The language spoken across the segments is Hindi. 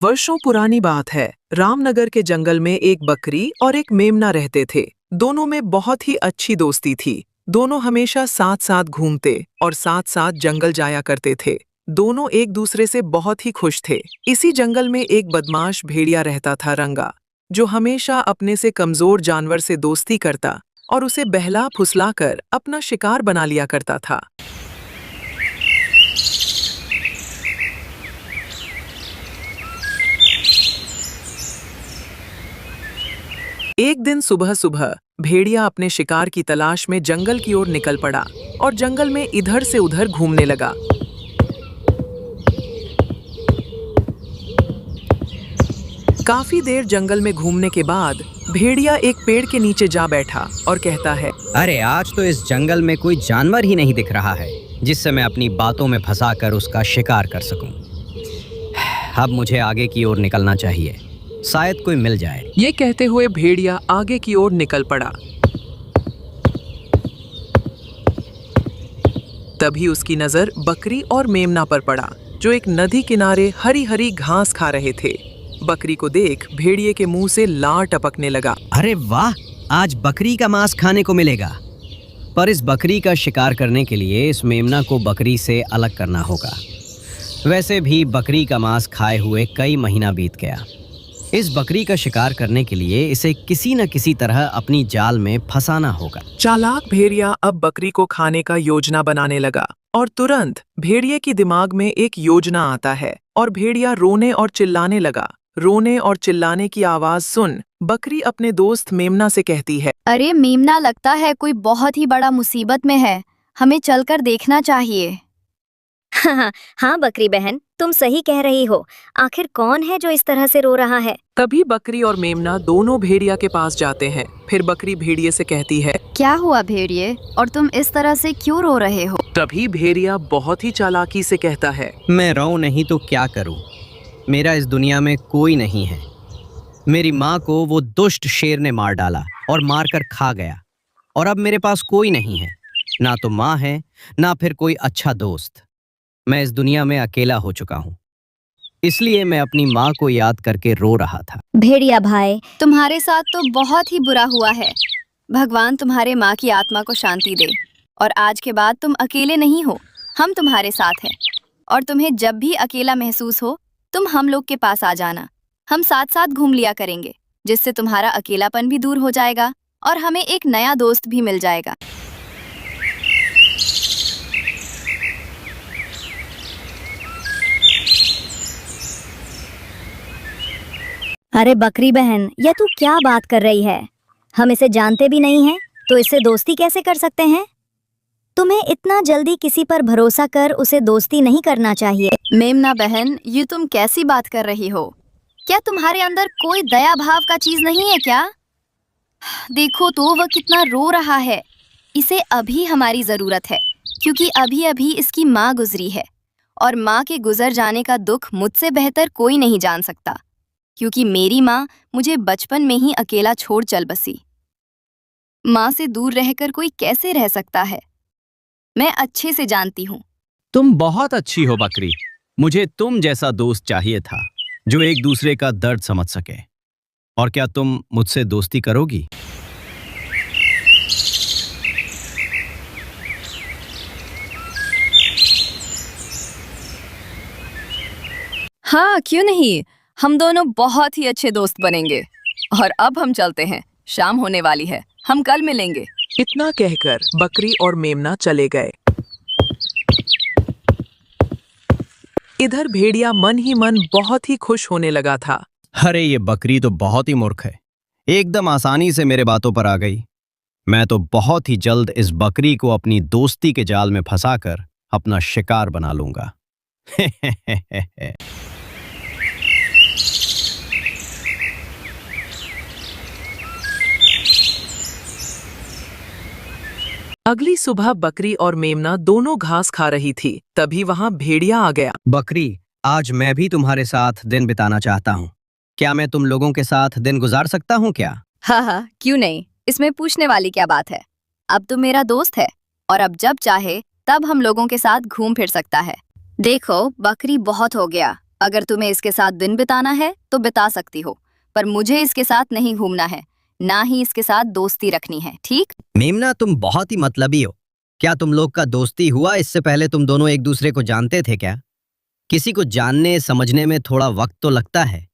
वर्षों पुरानी बात है। रामनगर के जंगल में एक बकरी और एक मेमना रहते थे। दोनों में बहुत ही अच्छी दोस्ती थी। दोनों हमेशा साथ साथ घूमते और साथ साथ जंगल जाया करते थे। दोनों एक दूसरे से बहुत ही खुश थे। इसी जंगल में एक बदमाश भेड़िया रहता था, रंगा, जो हमेशा अपने से कमजोर जानवर से दोस्ती करता और उसे बहला फुसला कर अपना शिकार बना लिया करता था। एक दिन सुबह सुबह भेड़िया अपने शिकार की तलाश में जंगल की ओर निकल पड़ा और जंगल में इधर से उधर घूमने लगा। काफी देर जंगल में घूमने के बाद भेड़िया एक पेड़ के नीचे जा बैठा और कहता है, अरे आज तो इस जंगल में कोई जानवर ही नहीं दिख रहा है जिससे मैं अपनी बातों में फंसाकर उसका शिकार कर सकूं। अब मुझे आगे की ओर निकलना चाहिए, शायद कोई मिल जाए। ये कहते हुए भेड़िया आगे की ओर निकल पड़ा। तभी उसकी नजर बकरी और मेमना पर पड़ा, जो एक नदी किनारे हरी हरी घास खा रहे थे। बकरी को देख भेड़िए के मुंह से लार टपकने लगा। अरे वाह, आज बकरी का मांस खाने को मिलेगा। पर इस बकरी का शिकार करने के लिए इस मेमना को बकरी से अलग करना होगा। वैसे भी बकरी का मांस खाए हुए कई महीना बीत गया। इस बकरी का शिकार करने के लिए इसे किसी न किसी तरह अपनी जाल में फंसाना होगा। चालाक भेड़िया अब बकरी को खाने का योजना बनाने लगा और तुरंत भेड़िए की दिमाग में एक योजना आता है और भेड़िया रोने और चिल्लाने लगा। रोने और चिल्लाने की आवाज सुन बकरी अपने दोस्त मेमना से कहती है, अरे मेमना, लगता है कोई बहुत ही बड़ा मुसीबत में है, हमें चलकर देखना चाहिए। हाँ बकरी बहन, तुम सही कह रही हो। आखिर कौन है जो इस तरह से रो रहा है? तभी बकरी और मेमना दोनों भेड़िया के पास जाते हैं। फिर बकरी भेड़िए से कहती है, क्या हुआ भेड़िए, और तुम इस तरह से क्यों रो रहे हो? तभी भेड़िया बहुत ही चालाकी से कहता है, मैं रोऊं नहीं तो क्या करूं? मेरा इस दुनिया में कोई नहीं है। मेरी माँ को वो दुष्ट शेर ने मार डाला और मारकर खा गया, और अब मेरे पास कोई नहीं है, ना तो माँ है ना फिर कोई अच्छा दोस्त। मैं इस दुनिया में अकेला हो चुका हूँ, इसलिए मैं अपनी माँ को याद करके रो रहा था। भेड़िया भाई, तुम्हारे साथ तो बहुत ही बुरा हुआ है। भगवान तुम्हारे माँ की आत्मा को शांति दे, और आज के बाद तुम अकेले नहीं हो, हम तुम्हारे साथ हैं। और तुम्हें जब भी अकेला महसूस हो तुम हम लोग के पास आ जाना। हम साथ साथ घूम लिया करेंगे, जिससे तुम्हारा अकेलापन भी दूर हो जाएगा और हमें एक नया दोस्त भी मिल जाएगा। अरे बकरी बहन, यह तू क्या बात कर रही है? हम इसे जानते भी नहीं हैं, तो इससे दोस्ती कैसे कर सकते हैं? तुम्हें इतना जल्दी किसी पर भरोसा कर उसे दोस्ती नहीं करना चाहिए। मेमना बहन, ये तुम कैसी बात कर रही हो? क्या तुम्हारे अंदर कोई दया भाव का चीज नहीं है क्या? देखो तो वह कितना रो रहा है। इसे अभी हमारी जरूरत है, क्योंकि अभी अभी इसकी माँ गुजरी है, और माँ के गुजर जाने का दुख मुझसे बेहतर कोई नहीं जान सकता, क्योंकि मेरी माँ मुझे बचपन में ही अकेला छोड़ चल बसी। माँ से दूर रहकर कोई कैसे रह सकता है? मैं अच्छे से जानती हूँ। तुम बहुत अच्छी हो बकरी। मुझे तुम जैसा दोस्त चाहिए था, जो एक दूसरे का दर्द समझ सके। और क्या तुम मुझसे दोस्ती करोगी? हाँ, क्यों नहीं, हम दोनों बहुत ही अच्छे दोस्त बनेंगे। और अब हम चलते हैं, शाम होने वाली है, हम कल मिलेंगे। इतना कहकर बकरी और मेमना चले गए। इधर भेड़िया मन ही मन बहुत ही खुश होने लगा था। अरे ये बकरी तो बहुत ही मूर्ख है, एकदम आसानी से मेरे बातों पर आ गई। मैं तो बहुत ही जल्द इस बकरी को अपनी दोस्ती के जाल में फंसाकर अपना शिकार बना लूंगा। अगली सुबह बकरी और मेमना दोनों घास खा रही थी। तभी वहां भेड़िया आ गया। बकरी, आज मैं भी तुम्हारे साथ दिन बिताना चाहता हूँ। क्या मैं तुम लोगों के साथ दिन गुजार सकता हूँ क्या? हाँ हाँ, क्यों नहीं, इसमें पूछने वाली क्या बात है। अब तो मेरा दोस्त है, और अब जब चाहे तब हम लोगों के साथ घूम फिर सकता है। देखो बकरी, बहुत हो गया, अगर तुम्हें इसके साथ दिन बिताना है तो बिता सकती हो, पर मुझे इसके साथ नहीं घूमना है, ना ही इसके साथ दोस्ती रखनी है, ठीक? मेमना, तुम बहुत ही मतलबी हो। क्या तुम लोग का दोस्ती हुआ इससे पहले तुम दोनों एक दूसरे को जानते थे क्या? किसी को जानने समझने में थोड़ा वक्त तो लगता है।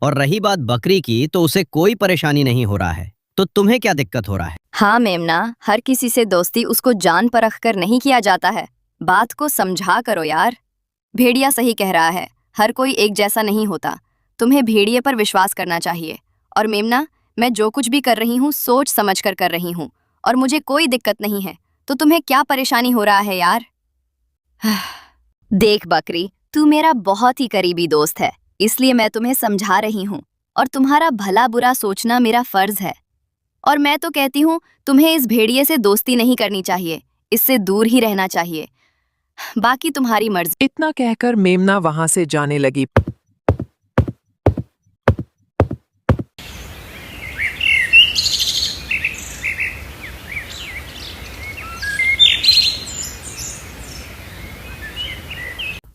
और रही बात बकरी की, तो उसे कोई परेशानी नहीं हो रहा है, तो तुम्हें क्या दिक्कत हो रहा है? हाँ मेमना, हर किसी से दोस्ती उसको जान परख कर नहीं किया जाता है। बात को समझा करो यार। भेड़िया सही कह रहा है, हर कोई एक जैसा नहीं होता। तुम्हें भेड़िए पर विश्वास करना चाहिए। और मेमना, मैं जो कुछ भी कर रही हूँ सोच समझ कर रही हूँ, और मुझे कोई दिक्कत नहीं है, तो तुम्हें क्या परेशानी हो रहा है यार? देख बकरी, तू मेरा बहुत ही करीबी दोस्त है, इसलिए मैं तुम्हें समझा रही हूँ, और तुम्हारा भला बुरा सोचना मेरा फर्ज है। और मैं तो कहती हूँ तुम्हें इस भेड़िए से दोस्ती नहीं करनी चाहिए, इससे दूर ही रहना चाहिए। बाकी तुम्हारी मर्जी। इतना कहकर मेमना वहां से जाने लगी।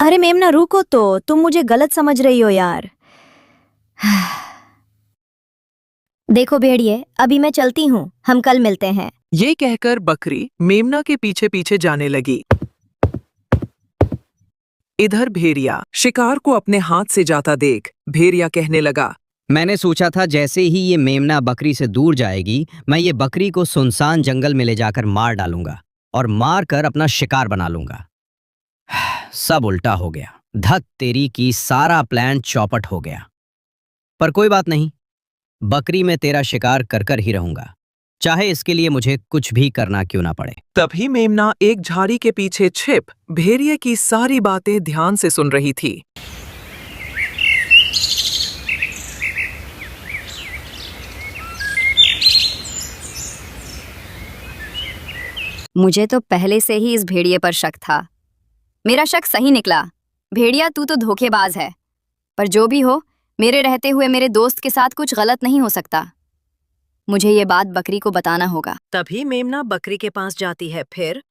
अरे मेमना रुको तो, तुम मुझे गलत समझ रही हो यार। देखो भेड़िए, अभी मैं चलती हूँ, हम कल मिलते हैं। ये कहकर बकरी मेमना के पीछे पीछे जाने लगी। इधर भेड़िया शिकार को अपने हाथ से जाता देख भेड़िया कहने लगा, मैंने सोचा था जैसे ही ये मेमना बकरी से दूर जाएगी, मैं ये बकरी को सुनसान जंगल में ले जाकर मार डालूंगा और मार कर अपना शिकार बना लूंगा। सब उल्टा हो गया। धत तेरी की, सारा प्लान चौपट हो गया। पर कोई बात नहीं, बकरी में तेरा शिकार कर ही रहूंगा, चाहे इसके लिए मुझे कुछ भी करना क्यों ना पड़े। तभी मेमना एक झाड़ी के पीछे छिप भेड़िए की सारी बातें ध्यान से सुन रही थी। मुझे तो पहले से ही इस भेड़िए पर शक था। मेरा शक सही निकला। भेड़िया, तू तो धोखेबाज है, पर जो भी हो, मेरे रहते हुए मेरे दोस्त के साथ कुछ गलत नहीं हो सकता। मुझे ये बात बकरी को बताना होगा। तभी मेमना बकरी के पास जाती है। फिर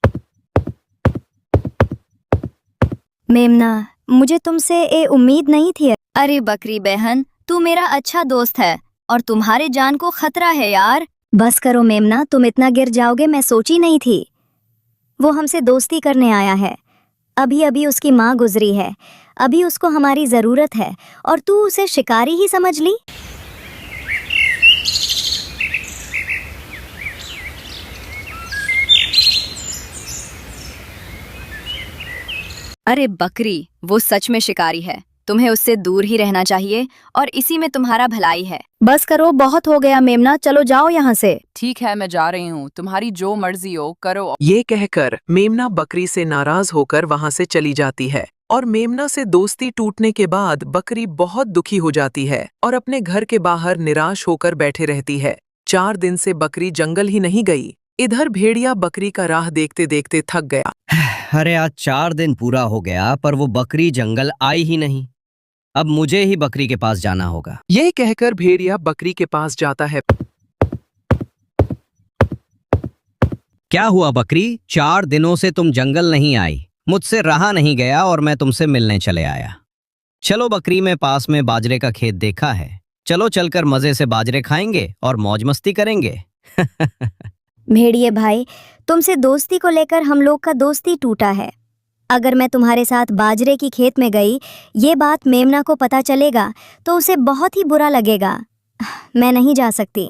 मेमना, मुझे तुमसे ये उम्मीद नहीं थी। अरे बकरी बहन, तू मेरा अच्छा दोस्त है और तुम्हारे जान को खतरा है यार। बस करो मेमना, तुम इतना गिर जाओगे मैं सोची नहीं थी। वो हमसे दोस्ती करने आया है। अभी अभी उसकी माँ गुजरी है, अभी उसको हमारी जरूरत है, और तू उसे शिकारी ही समझ ली। अरे बकरी, वो सच में शिकारी है, तुम्हें उससे दूर ही रहना चाहिए, और इसी में तुम्हारा भलाई है। बस करो, बहुत हो गया मेमना, चलो जाओ यहाँ से। ठीक है, मैं जा रही हूँ, तुम्हारी जो मर्जी हो करो। ये कहकर मेमना बकरी से नाराज होकर वहां से चली जाती है। और मेमना से दोस्ती टूटने के बाद बकरी बहुत दुखी हो जाती है और अपने घर के बाहर निराश होकर बैठे रहती है। 4 दिन से बकरी जंगल ही नहीं गई। इधर भेड़िया बकरी का राह देखते देखते थक गया। अरे आज 4 दिन पूरा हो गया, पर वो बकरी जंगल आई ही नहीं। अब मुझे ही बकरी के पास जाना होगा। ये कहकर भेड़िया बकरी के पास जाता है। क्या हुआ बकरी, 4 दिनों से तुम जंगल नहीं आई? मुझसे रहा नहीं गया और मैं तुमसे मिलने चले आया। चलो बकरी, में पास में बाजरे का खेत देखा है, चलो चलकर मजे से बाजरे खाएंगे और मौज मस्ती करेंगे। भेड़िए भाई, तुमसे दोस्ती को लेकर हम लोग का दोस्ती टूटा है। अगर मैं तुम्हारे साथ बाजरे की खेत में गई, ये बात मेमना को पता चलेगा तो उसे बहुत ही बुरा लगेगा। मैं नहीं जा सकती।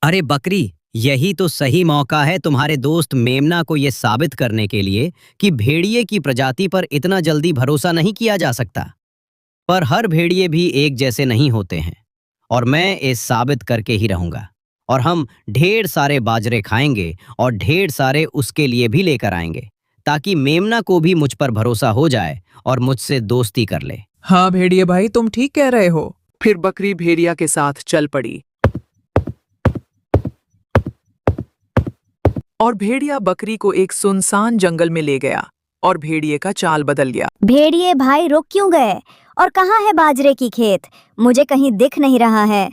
अरे बकरी, यही तो सही मौका है तुम्हारे दोस्त मेमना को यह साबित करने के लिए कि भेड़िए की प्रजाति पर इतना जल्दी भरोसा नहीं किया जा सकता। पर हर भेड़िए भी एक जैसे नहीं होते हैं, और मैं इस साबित करके ही रहूंगा। और हम ढेर सारे बाजरे खाएंगे और ढेर सारे उसके लिए भी लेकर आएंगे, ताकि मेमना को भी मुझ पर भरोसा हो जाए और मुझसे दोस्ती कर ले। हाँ भेड़िए भाई, तुम ठीक कह रहे हो। फिर बकरी भेड़िया के साथ चल पड़ी और भेड़िया बकरी को एक सुनसान जंगल में ले गया और भेड़िए का चाल बदल गया। भेड़िए भाई रुक क्यों गए? और कहाँ है बाजरे की खेत? मुझे कहीं दिख नहीं रहा है।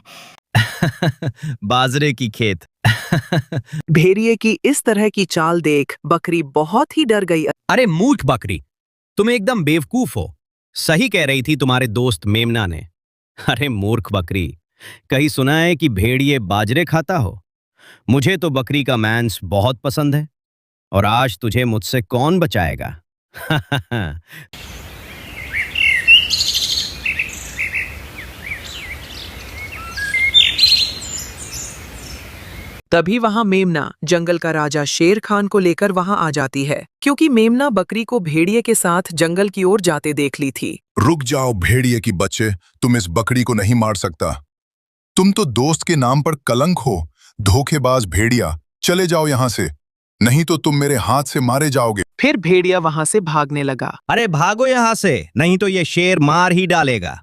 बाजरे की खेत। भेड़िए की इस तरह की चाल देख बकरी बहुत ही डर गई। अरे मूर्ख बकरी, तुम एकदम बेवकूफ हो। सही कह रही थी तुम्हारे दोस्त मेमना ने। अरे मूर्ख बकरी, कहीं सुना है कि भेड़िए बाजरे खाता हो? मुझे तो बकरी का मांस बहुत पसंद है, और आज तुझे मुझसे कौन बचाएगा? तभी वहां मेमना जंगल का राजा शेर खान को लेकर वहां आ जाती है, क्योंकि मेमना बकरी को भेड़िए के साथ जंगल की ओर जाते देख ली थी। रुक जाओ भेड़िए की बच्चे, तुम इस बकरी को नहीं मार सकता। तुम तो दोस्त के नाम पर कलंक हो, धोखेबाज भेड़िया। चले जाओ यहाँ से, नहीं तो तुम मेरे हाथ से मारे जाओगे। फिर भेड़िया वहां से भागने लगा। अरे भागो यहां से, नहीं तो ये शेर मार ही डालेगा।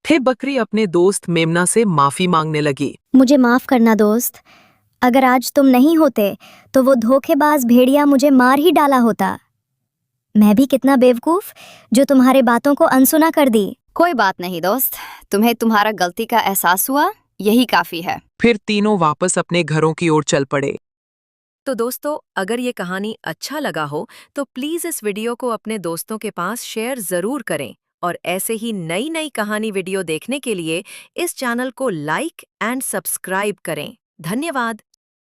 फिर बकरी अपने दोस्त मेमना से माफी मांगने लगी। मुझे माफ करना दोस्त, अगर आज तुम नहीं होते तो वो धोखेबाज भेड़िया मुझे मार ही डाला होता। मैं भी कितना बेवकूफ जो तुम्हारे बातों को अनसुना कर दी। कोई बात नहीं दोस्त, तुम्हें तुम्हारा गलती का एहसास हुआ, यही काफी है। फिर तीनों वापस अपने घरों की ओर चल पड़े। तो दोस्तों, अगर ये कहानी अच्छा लगा हो तो प्लीज इस वीडियो को अपने दोस्तों के पास शेयर जरूर करें, और ऐसे ही नई नई कहानी वीडियो देखने के लिए इस चैनल को लाइक एंड सब्सक्राइब करें। धन्यवाद।